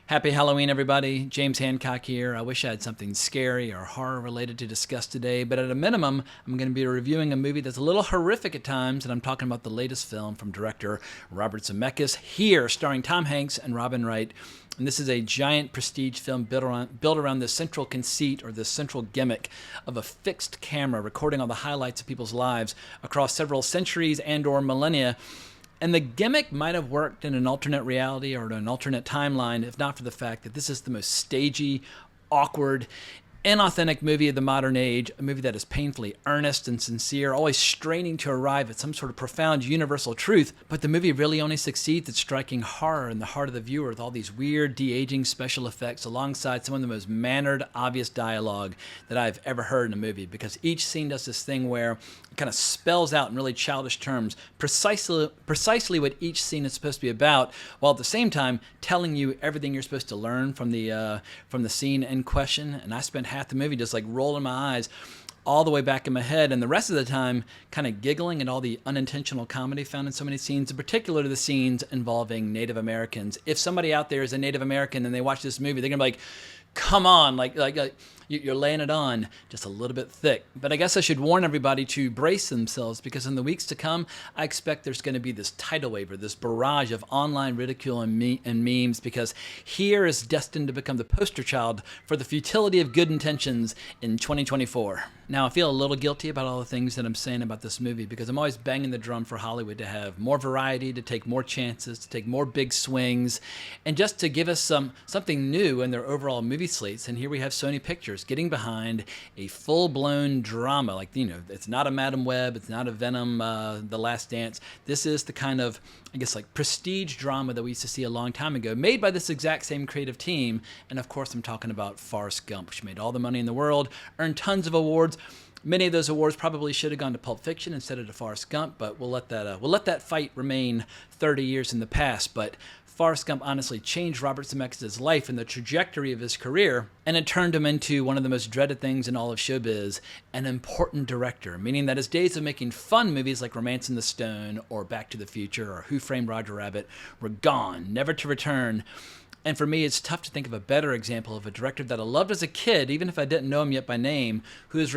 Happy Halloween, everybody. James Hancock here. I wish I had something scary or horror related to discuss today, but at a minimum, I'm going to be reviewing a movie that's a little horrific at times, and I'm talking about the latest film from director Robert Zemeckis, here starring Tom Hanks and Robin Wright. And this is a giant prestige film built around this central conceit or this central gimmick of a fixed camera recording all the highlights of people's lives across several centuries and or millennia. And the gimmick might have worked in an alternate reality or in an alternate timeline, if not for the fact that this is the most stagey, awkward, inauthentic movie of the modern age, a movie that is painfully earnest and sincere, always straining to arrive at some sort of profound universal truth, but the movie really only succeeds at striking horror in the heart of the viewer with all these weird, de-aging special effects alongside some of the most mannered, obvious dialogue that I've ever heard in a movie, because each scene does this thing where it kind of spells out in really childish terms precisely what each scene is supposed to be about, while at the same time telling you everything you're supposed to learn from the scene in question. And I spent half the movie just like rolling my eyes all the way back in my head, and the rest of the time kind of giggling at all the unintentional comedy found in so many scenes, in particular the scenes involving Native Americans. If somebody out there is a Native American and they watch this movie, they're gonna be like, come on, you're laying it on just a little bit thick. But I guess I should warn everybody to brace themselves, because in the weeks to come, I expect there's going to be this tidal wave, or this barrage of online ridicule and memes, because here is destined to become the poster child for the futility of good intentions in 2024. Now, I feel a little guilty about all the things that I'm saying about this movie, because I'm always banging the drum for Hollywood to have more variety, to take more chances, to take more big swings, and just to give us something new in their overall movie slates. And here we have Sony Pictures getting behind a full-blown drama. Like, it's not a Madam Web, it's not a Venom, The Last Dance. This is the kind of, I guess, like prestige drama that we used to see a long time ago, made by this exact same creative team. And of course, I'm talking about Forrest Gump, which made all the money in the world, earned tons of awards. Many of those awards probably should have gone to Pulp Fiction instead of to Forrest Gump, but we'll let that fight remain 30 years in the past. But Forrest Gump honestly changed Robert Zemeckis' life and the trajectory of his career, and it turned him into one of the most dreaded things in all of showbiz, an important director, meaning that his days of making fun movies like Romancing the Stone or Back to the Future or Who Framed Roger Rabbit were gone, never to return. And for me, it's tough to think of a better example of a director that I loved as a kid, even if I didn't know him yet by name, who has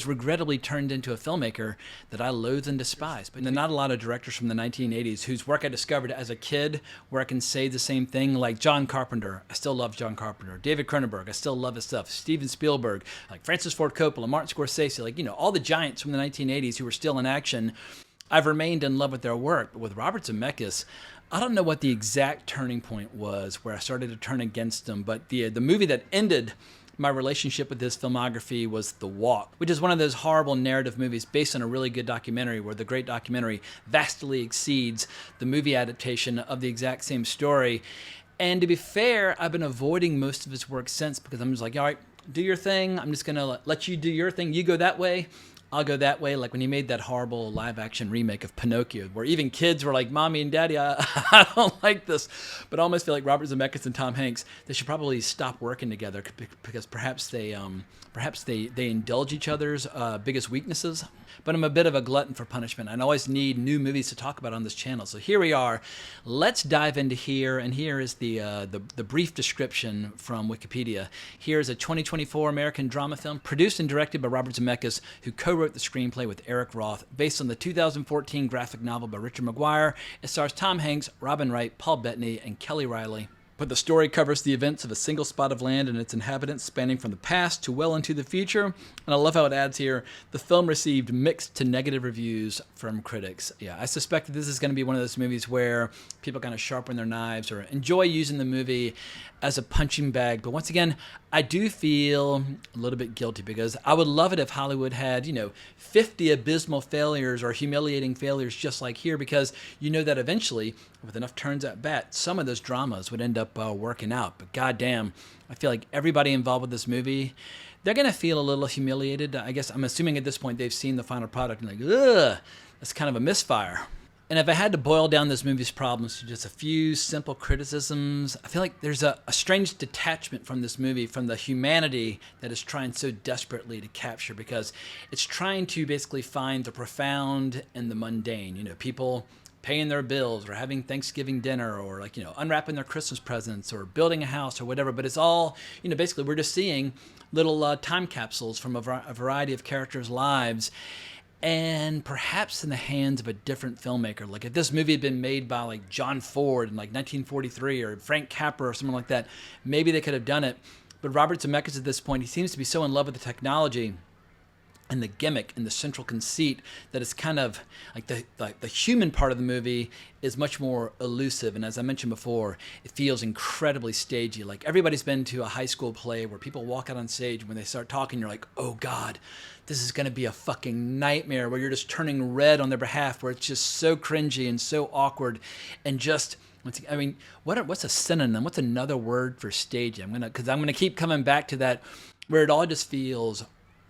regrettably turned into a filmmaker that I loathe and despise. But there are not a lot of directors from the 1980s whose work I discovered as a kid where I can say the same thing, like John Carpenter. I still love John Carpenter. David Cronenberg, I still love his stuff. Steven Spielberg, like Francis Ford Coppola, Martin Scorsese, all the giants from the 1980s who were still in action. I've remained in love with their work, but with Robert Zemeckis, I don't know what the exact turning point was where I started to turn against him, but the movie that ended my relationship with his filmography was The Walk, which is one of those horrible narrative movies based on a really good documentary, where the great documentary vastly exceeds the movie adaptation of the exact same story. And to be fair, I've been avoiding most of his work since, because I'm just like, all right, do your thing. I'm just going to let you do your thing. You go that way, I'll go that way. Like when he made that horrible live-action remake of Pinocchio, where even kids were like, Mommy and Daddy, I don't like this. But I almost feel like Robert Zemeckis and Tom Hanks, they should probably stop working together, because perhaps they indulge each other's biggest weaknesses. But I'm a bit of a glutton for punishment. I always need new movies to talk about on this channel. So here we are. Let's dive into here, and here is the brief description from Wikipedia. Here's a 2024 American drama film produced and directed by Robert Zemeckis, who co-wrote the screenplay with Eric Roth, based on the 2014 graphic novel by Richard Maguire. It stars Tom Hanks, Robin Wright, Paul Bettany, and Kelly Riley. But the story covers the events of a single spot of land and its inhabitants, spanning from the past to well into the future. And I love how it adds here, the film received mixed to negative reviews from critics. Yeah, I suspect that this is going to be one of those movies where people kind of sharpen their knives or enjoy using the movie as a punching bag. But once again, I do feel a little bit guilty, because I would love it if Hollywood had, 50 abysmal failures or humiliating failures just like here, because that eventually, with enough turns at bat, some of those dramas would end up working out. But goddamn, I feel like everybody involved with this movie, they're going to feel a little humiliated. I guess I'm assuming at this point they've seen the final product and like, ugh, that's kind of a misfire. And if I had to boil down this movie's problems to just a few simple criticisms, I feel like there's a strange detachment from this movie, from the humanity that it's trying so desperately to capture, because it's trying to basically find the profound and the mundane. People paying their bills or having Thanksgiving dinner or like, unwrapping their Christmas presents or building a house or whatever. But it's all, basically we're just seeing little time capsules from a variety of characters' lives. And perhaps in the hands of a different filmmaker. Like if this movie had been made by like John Ford in like 1943 or Frank Capra or someone like that, maybe they could have done it. But Robert Zemeckis at this point, he seems to be so in love with the technology and the gimmick and the central conceit that it's kind of like the human part of the movie is much more elusive. And as I mentioned before, it feels incredibly stagey. Like everybody's been to a high school play where people walk out on stage, when they start talking, you're like, oh God, this is going to be a fucking nightmare, where you're just turning red on their behalf, where it's just so cringy and so awkward. And just, I mean, what's a synonym? What's another word for stagey? Because I'm gonna keep coming back to that, where it all just feels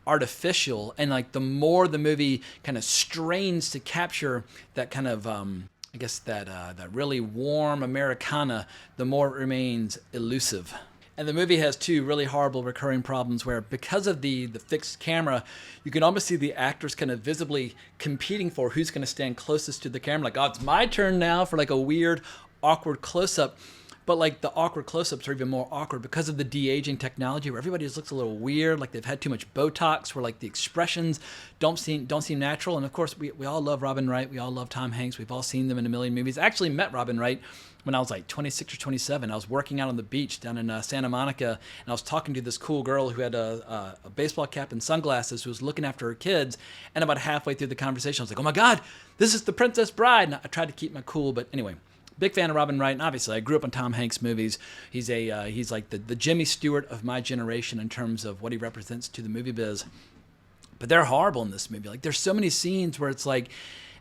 artificial, and like the more the movie kind of strains to capture that kind of that really warm Americana, the more it remains elusive. And the movie has two really horrible recurring problems where, because of the fixed camera, you can almost see the actors kind of visibly competing for who's going to stand closest to the camera. Like, oh, it's my turn now for like a weird, awkward close-up. But like the awkward close-ups are even more awkward because of the de-aging technology, where everybody just looks a little weird, like they've had too much Botox, where like the expressions don't seem natural. And of course, we all love Robin Wright. We all love Tom Hanks. We've all seen them in a million movies. I actually met Robin Wright when I was like 26 or 27. I was working out on the beach down in Santa Monica, and I was talking to this cool girl who had a baseball cap and sunglasses, who was looking after her kids. And about halfway through the conversation, I was like, oh my God, this is the Princess Bride. And I tried to keep my cool, but anyway. Big fan of Robin Wright, and obviously I grew up on Tom Hanks movies. He's like the Jimmy Stewart of my generation in terms of what he represents to the movie biz. But they're horrible in this movie. Like there's so many scenes where it's like,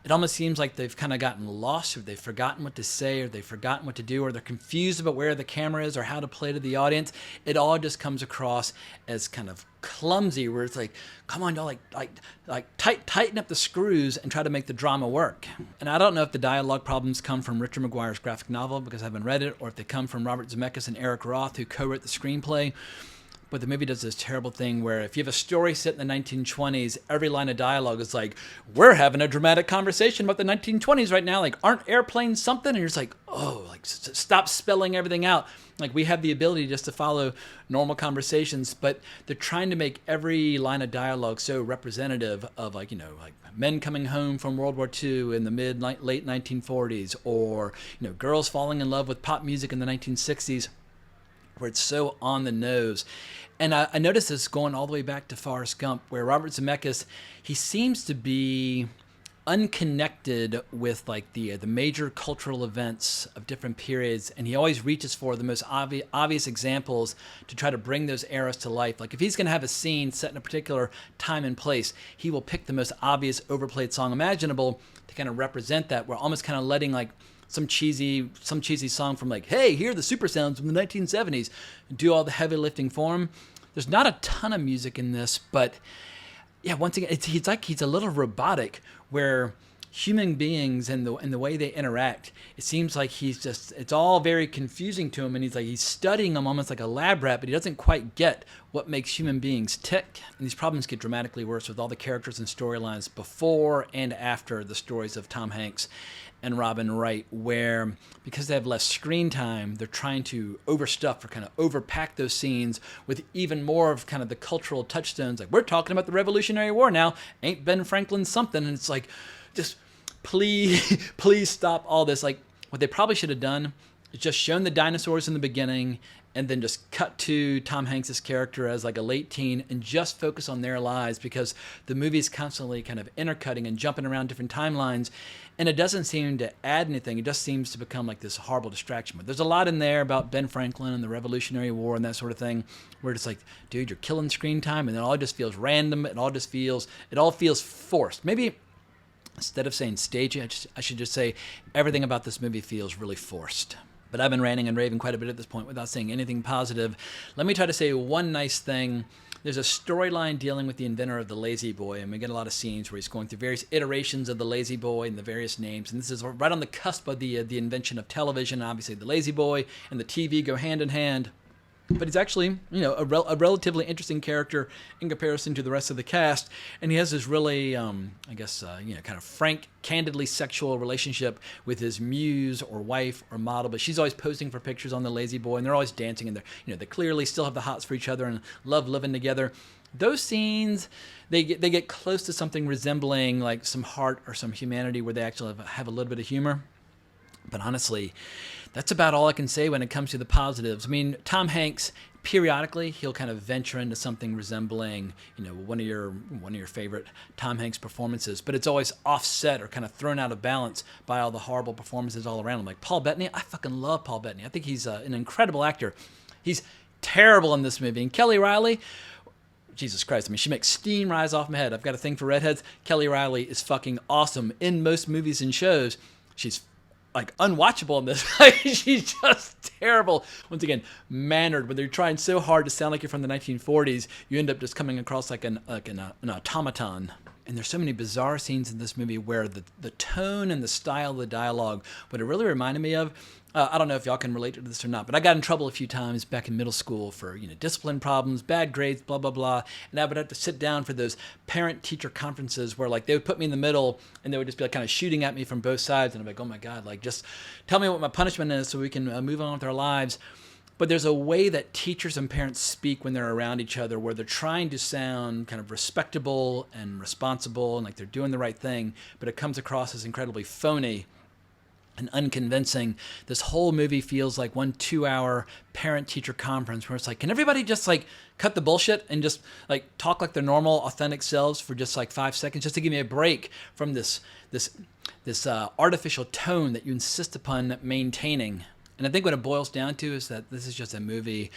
it almost seems like they've kind of gotten lost, or they've forgotten what to say, or they've forgotten what to do, or they're confused about where the camera is or how to play to the audience. It all just comes across as kind of clumsy, where it's like, come on, y'all, tighten up the screws and try to make the drama work. And I don't know if the dialogue problems come from Richard Maguire's graphic novel, because I haven't read it, or if they come from Robert Zemeckis and Eric Roth, who co-wrote the screenplay. But the movie does this terrible thing where if you have a story set in the 1920s, every line of dialogue is like, we're having a dramatic conversation about the 1920s right now. Like, aren't airplanes something? And you're just like, oh, like stop spelling everything out. Like, we have the ability just to follow normal conversations, but they're trying to make every line of dialogue so representative of like men coming home from World War II in the late 1940s, or, girls falling in love with pop music in the 1960s. Where it's so on the nose. And I noticed this going all the way back to Forrest Gump, where Robert Zemeckis, he seems to be unconnected with like the major cultural events of different periods, and he always reaches for the most obvious examples to try to bring those eras to life. Like if he's going to have a scene set in a particular time and place, he will pick the most obvious overplayed song imaginable to kind of represent that. We're almost kind of letting like some cheesy song from like, hey, here are the super sounds from the 1970s, do all the heavy lifting for him. There's not a ton of music in this, but yeah, once again, he's a little robotic, where human beings and the way they interact, it seems like it's all very confusing to him, and he's studying them almost like a lab rat, but he doesn't quite get what makes human beings tick. And these problems get dramatically worse with all the characters and storylines before and after the stories of Tom Hanks and Robin Wright, where because they have less screen time, they're trying to overstuff or kind of overpack those scenes with even more of kind of the cultural touchstones. Like, we're talking about the Revolutionary War now, ain't Ben Franklin something? And it's like, just please stop all this. Like, what they probably should have done is just shown the dinosaurs in the beginning, and then just cut to Tom Hanks' character as like a late teen and just focus on their lives, because the movie's constantly kind of intercutting and jumping around different timelines, and it doesn't seem to add anything. It just seems to become like this horrible distraction. But there's a lot in there about Ben Franklin and the Revolutionary War and that sort of thing, where it's like, dude, you're killing screen time, and it all just feels random. It all feels forced. Maybe instead of saying stagey, I should just say everything about this movie feels really forced. But I've been ranting and raving quite a bit at this point without saying anything positive. Let me try to say one nice thing. There's a storyline dealing with the inventor of the Lazy Boy, and we get a lot of scenes where he's going through various iterations of the Lazy Boy and the various names. And this is right on the cusp of the invention of television. Obviously, the Lazy Boy and the TV go hand in hand. but he's actually, a relatively interesting character in comparison to the rest of the cast. And he has this really, kind of frank, candidly sexual relationship with his muse or wife or model. But she's always posing for pictures on the Lazy Boy, and they're always dancing, and they clearly still have the hots for each other and love living together. Those scenes, they get close to something resembling like some heart or some humanity, where they actually have a little bit of humor. But honestly, that's about all I can say when it comes to the positives. I mean, Tom Hanks, periodically he'll kind of venture into something resembling, one of your favorite Tom Hanks performances, but it's always offset or kind of thrown out of balance by all the horrible performances all around him. Like Paul Bettany, I fucking love Paul Bettany. I think he's an incredible actor. He's terrible in this movie. And Kelly Riley, Jesus Christ, I mean, she makes steam rise off my head. I've got a thing for redheads. Kelly Riley is fucking awesome in most movies and shows. She's like unwatchable in this. She's just terrible. Once again, mannered. When they're trying so hard to sound like you're from the 1940s, you end up just coming across like an automaton. And there's so many bizarre scenes in this movie where the tone and the style of the dialogue, what it really reminded me of, I don't know if y'all can relate to this or not, but I got in trouble a few times back in middle school for discipline problems, bad grades, blah, blah, blah. And I would have to sit down for those parent-teacher conferences where like they would put me in the middle and they would just be like kind of shooting at me from both sides. And I'm like, oh my God, like just tell me what my punishment is so we can move on with our lives. But there's a way that teachers and parents speak when they're around each other where they're trying to sound kind of respectable and responsible and like they're doing the right thing, but it comes across as incredibly phony and unconvincing. This whole movie feels like one 2-hour parent-teacher conference where it's like, can everybody just like cut the bullshit and just like talk like their normal, authentic selves for just like 5 seconds, just to give me a break from this artificial tone that you insist upon maintaining. And I think what it boils down to is that this is just a movie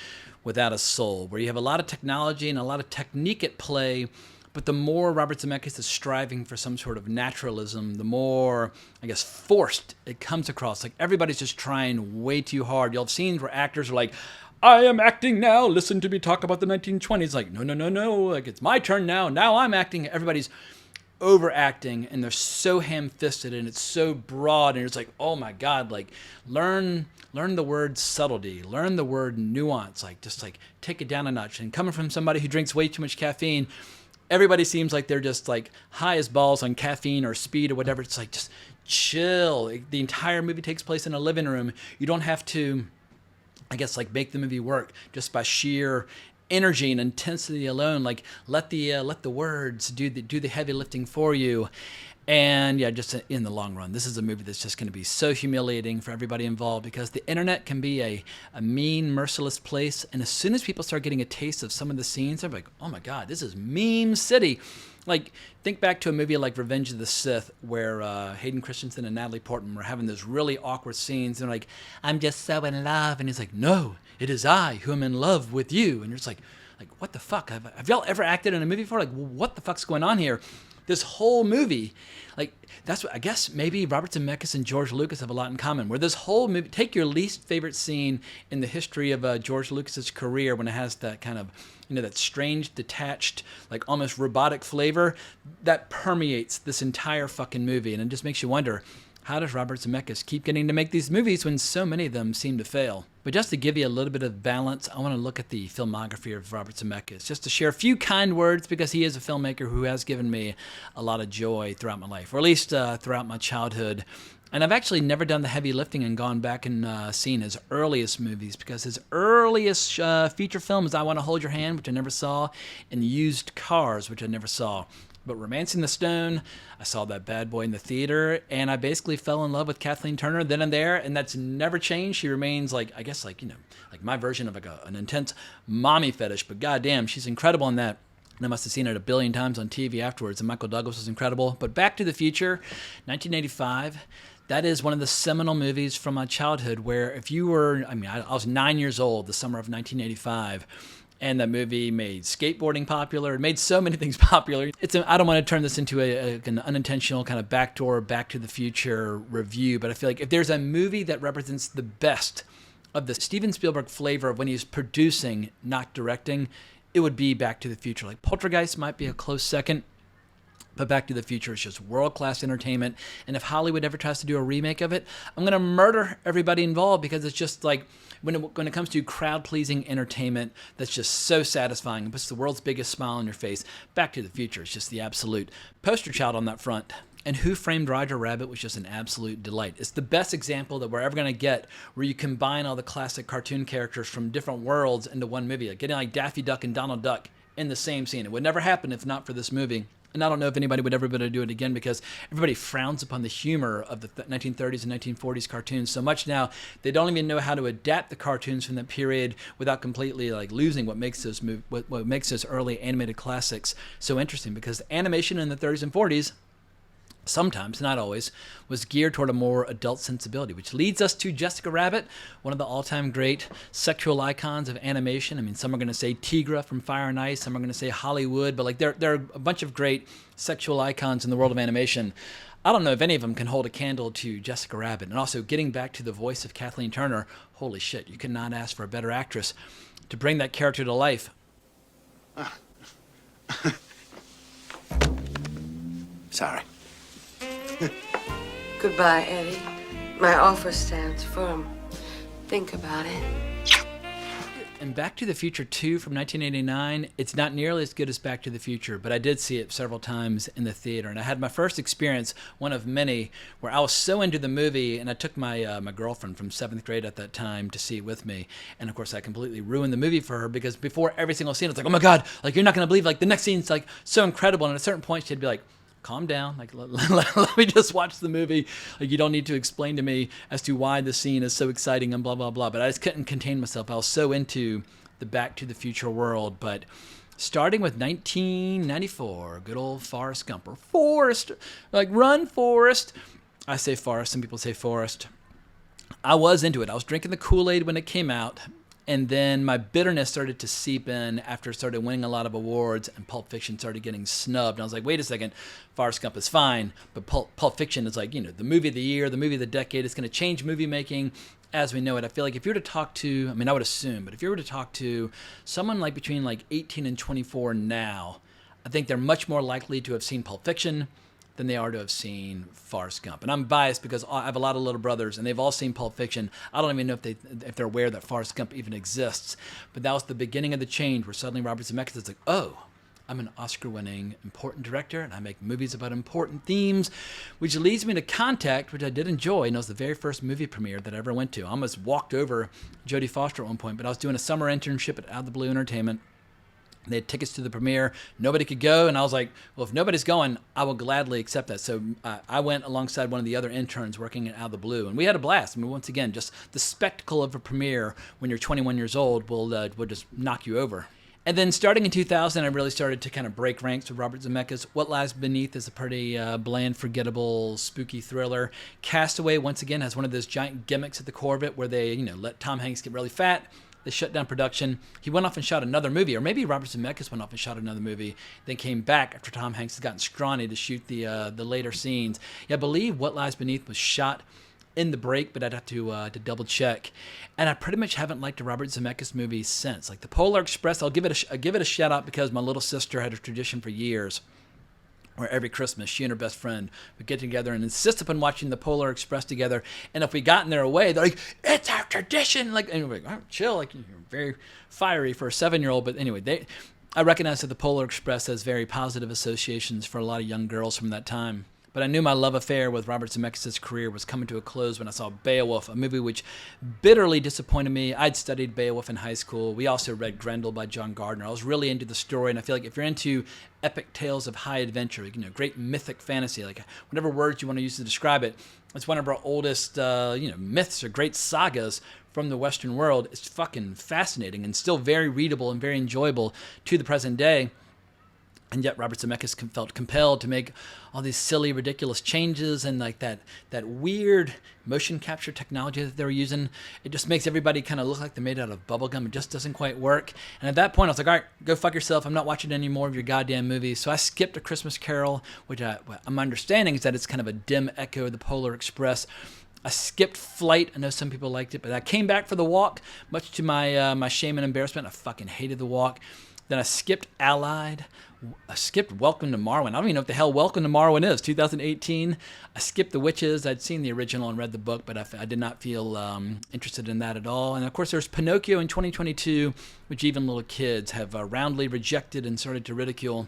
without a soul, where you have a lot of technology and a lot of technique at play, but the more Robert Zemeckis is striving for some sort of naturalism, the more, I guess, forced it comes across. Like everybody's just trying way too hard. You'll have scenes where actors are like, I am acting now, listen to me talk about the 1920s. Like, no, like it's my turn now I'm acting. Everybody's overacting and they're so ham-fisted and it's so broad and it's like, oh my God, like learn the word subtlety, learn the word nuance, like just like take it down a notch. And coming from somebody who drinks way too much caffeine, everybody seems like they're just like high as balls on caffeine or speed or whatever. It's like, just chill. The entire movie takes place in a living room. You don't have to, I guess, like make the movie work just by sheer energy and intensity alone. Like let the words do the heavy lifting for you. And yeah, just in the long run, this is a movie that's just going to be so humiliating for everybody involved, because the internet can be a mean, merciless place. And as soon as people start getting a taste of some of the scenes, they're like, oh my God, this is meme city. Like, think back to a movie like Revenge of the Sith, where Hayden Christensen and Natalie Portman were having those really awkward scenes. And they're like, I'm just so in love. And he's like, no, it is I who am in love with you. And you're just like what the fuck? Have y'all ever acted in a movie before? Like, what the fuck's going on here? This whole movie, like, that's what I guess maybe Robert Zemeckis and George Lucas have a lot in common. Where this whole movie, take your least favorite scene in the history of George Lucas's career, when it has that kind of, that strange, detached, like almost robotic flavor that permeates this entire fucking movie, and it just makes you wonder, how does Robert Zemeckis keep getting to make these movies when so many of them seem to fail? But just to give you a little bit of balance, I want to look at the filmography of Robert Zemeckis, just to share a few kind words, because he is a filmmaker who has given me a lot of joy throughout my life, or at least throughout my childhood. And I've actually never done the heavy lifting and gone back and seen his earliest movies, because his earliest feature film is I Want to Hold Your Hand, which I never saw, and Used Cars, which I never saw. But Romancing the Stone, I saw that bad boy in the theater, and I basically fell in love with Kathleen Turner then and there, and that's never changed. She remains like my version of like an intense mommy fetish, but goddamn, she's incredible in that. And I must have seen it a billion times on TV afterwards, and Michael Douglas was incredible. But Back to the Future, 1985, that is one of the seminal movies from my childhood, where if you were, I was 9 years old the summer of 1985, and that movie made skateboarding popular. It made so many things popular. I don't want to turn this into an unintentional kind of backdoor Back to the Future review, but I feel like if there's a movie that represents the best of the Steven Spielberg flavor of when he's producing, not directing, it would be Back to the Future. Like Poltergeist might be a close second, But Back to the Future is just world-class entertainment. And if Hollywood ever tries to do a remake of it, I'm going to murder everybody involved, because it's just like, when it comes to crowd-pleasing entertainment that's just so satisfying and puts the world's biggest smile on your face, Back to the Future is just the absolute poster child on that front. And Who Framed Roger Rabbit was just an absolute delight. It's the best example that we're ever going to get where you combine all the classic cartoon characters from different worlds into one movie. Like getting like Daffy Duck and Donald Duck in the same scene. It would never happen if not for this movie. And I don't know if anybody would ever be able to do it again, because everybody frowns upon the humor of the 1930s and 1940s cartoons so much now. They don't even know how to adapt the cartoons from that period without completely like losing what makes those early animated classics so interesting. Because animation in the 30s and 40s, sometimes, not always, was geared toward a more adult sensibility, which leads us to Jessica Rabbit, one of the all-time great sexual icons of animation. I mean, some are going to say Tigra from Fire and Ice, some are going to say Hollywood, but like there are a bunch of great sexual icons in the world of animation. I don't know if any of them can hold a candle to Jessica Rabbit. And also, getting back to the voice of Kathleen Turner, holy shit, you could not ask for a better actress to bring that character to life. Sorry. Goodbye, Eddie. My offer stands firm. Think about it. And Back to the Future 2 from 1989, it's not nearly as good as Back to the Future, but I did see it several times in the theater. And I had my first experience, one of many, where I was so into the movie, and I took my my girlfriend from 7th grade at that time to see it with me. And of course, I completely ruined the movie for her, because before every single scene, I was like, oh my God, like you're not going to believe, like the next scene's like so incredible. And at a certain point, she'd be like, calm down, like let me just watch the movie. Like you don't need to explain to me as to why the scene is so exciting and blah blah blah. But I just couldn't contain myself. I was so into the Back to the Future world. But starting with 1994, good old Forrest Gump, or Forrest, like run Forrest. I say Forrest, some people say Forrest. I was into it. I was drinking the Kool-Aid when it came out. And then my bitterness started to seep in after it started winning a lot of awards, and Pulp Fiction started getting snubbed. And I was like, wait a second, Forrest Gump is fine, but Pulp Fiction is like, the movie of the year, the movie of the decade. It's going to change movie making as we know it. I feel like if you were to talk to, I mean, I would assume, but if you were to talk to someone like between like 18 and 24 now, I think they're much more likely to have seen Pulp Fiction than they are to have seen Forrest Gump. And I'm biased because I have a lot of little brothers, and they've all seen Pulp Fiction. I don't even know if they're aware that Forrest Gump even exists. But that was the beginning of the change, where suddenly Robert Zemeckis is like, oh, I'm an Oscar-winning important director, and I make movies about important themes, which leads me to Contact, which I did enjoy, and it was the very first movie premiere that I ever went to. I almost walked over Jodie Foster at one point, but I was doing a summer internship at Out of the Blue Entertainment. They had tickets to the premiere. Nobody could go, and I was like, well, if nobody's going, I will gladly accept that. So I went alongside one of the other interns working at Out of the Blue, and we had a blast. I mean, once again, just the spectacle of a premiere when you're 21 years old will just knock you over. And then starting in 2000, I really started to kind of break ranks with Robert Zemeckis. What Lies Beneath is a pretty bland, forgettable, spooky thriller. Castaway, once again, has one of those giant gimmicks at the core of it where they, let Tom Hanks get really fat. They shut down production. He went off and shot another movie, or maybe Robert Zemeckis went off and shot another movie, then came back after Tom Hanks had gotten scrawny to shoot the later scenes. Yeah, I believe What Lies Beneath was shot in the break, but I'd have to double check. And I pretty much haven't liked a Robert Zemeckis movie since. Like the Polar Express, I'll give it a shout out because my little sister had a tradition for years where every Christmas she and her best friend would get together and insist upon watching the Polar Express together. And if we got in their way, they're like, it's our tradition. Like, anyway, oh, chill. Like, you're very fiery for a 7-year-old. But anyway, I recognize that the Polar Express has very positive associations for a lot of young girls from that time. But I knew my love affair with Robert Zemeckis' career was coming to a close when I saw Beowulf, a movie which bitterly disappointed me. I'd studied Beowulf in high school. We also read Grendel by John Gardner. I was really into the story, and I feel like if you're into epic tales of high adventure, great mythic fantasy, like whatever words you want to use to describe it, it's one of our oldest, myths or great sagas from the Western world. It's fucking fascinating and still very readable and very enjoyable to the present day. And yet Robert Zemeckis felt compelled to make all these silly, ridiculous changes, and like that weird motion capture technology that they were using. It just makes everybody kind of look like they're made out of bubblegum. It just doesn't quite work. And at that point, I was like, all right, go fuck yourself. I'm not watching any more of your goddamn movies. So I skipped A Christmas Carol, which my understanding is that it's kind of a dim echo of the Polar Express. I skipped Flight. I know some people liked it, but I came back for The Walk, much to my shame and embarrassment. I fucking hated The Walk. Then I skipped Allied. I skipped Welcome to Marwen. I don't even know what the hell Welcome to Marwen is. 2018. I skipped The Witches. I'd seen the original and read the book, but I did not feel interested in that at all. And of course, there's Pinocchio in 2022, which even little kids have roundly rejected and started to ridicule.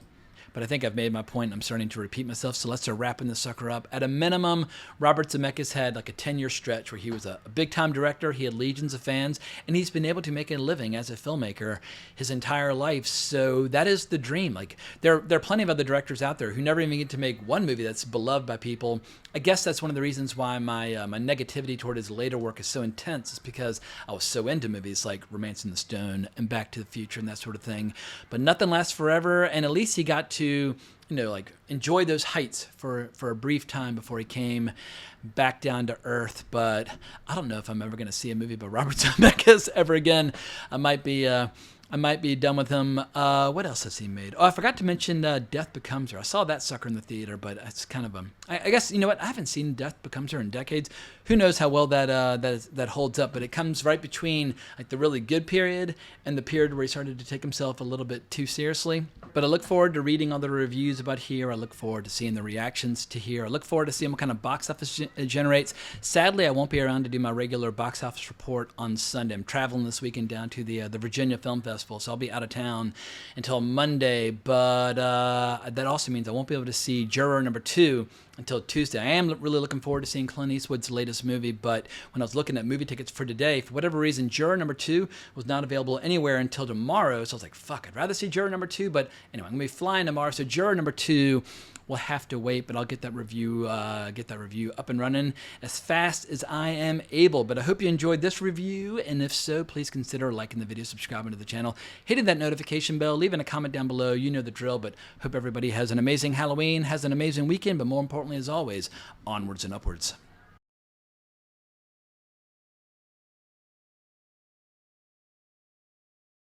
But I think I've made my point. I'm starting to repeat myself, so let's start wrapping this sucker up. At a minimum, Robert Zemeckis had like a 10-year stretch where he was a big-time director. He had legions of fans, and he's been able to make a living as a filmmaker his entire life. So that is the dream. Like there are plenty of other directors out there who never even get to make one movie that's beloved by people. I guess that's one of the reasons why my my negativity toward his later work is so intense. Is because I was so into movies like Romancing the Stone and Back to the Future and that sort of thing. But nothing lasts forever, and at least he got to like enjoy those heights for a brief time before he came back down to earth. But I don't know if I'm ever going to see a movie by Robert Zemeckis ever again. I might be done with him. What else has he made? Oh, I forgot to mention Death Becomes Her. I saw that sucker in the theater, but it's kind of I guess, you know what? I haven't seen Death Becomes Her in decades. Who knows how well that holds up, but it comes right between like the really good period and the period where he started to take himself a little bit too seriously. But I look forward to reading all the reviews about Here. I look forward to seeing the reactions to Here. I look forward to seeing what kind of box office it generates. Sadly, I won't be around to do my regular box office report on Sunday. I'm traveling this weekend down to the Virginia Film Festival, so I'll be out of town until Monday. But that also means I won't be able to see Juror number 2 until Tuesday. I am really looking forward to seeing Clint Eastwood's latest movie, but when I was looking at movie tickets for today, for whatever reason, Juror number 2 was not available anywhere until tomorrow, so I was like, fuck, I'd rather see Juror number 2, but anyway, I'm going to be flying tomorrow, so Juror number 2 will have to wait, but I'll get that review up and running as fast as I am able. But I hope you enjoyed this review, and if so, please consider liking the video, subscribing to the channel, hitting that notification bell, leaving a comment down below. You know the drill, but hope everybody has an amazing Halloween, has an amazing weekend, but more importantly, as always, onwards and upwards.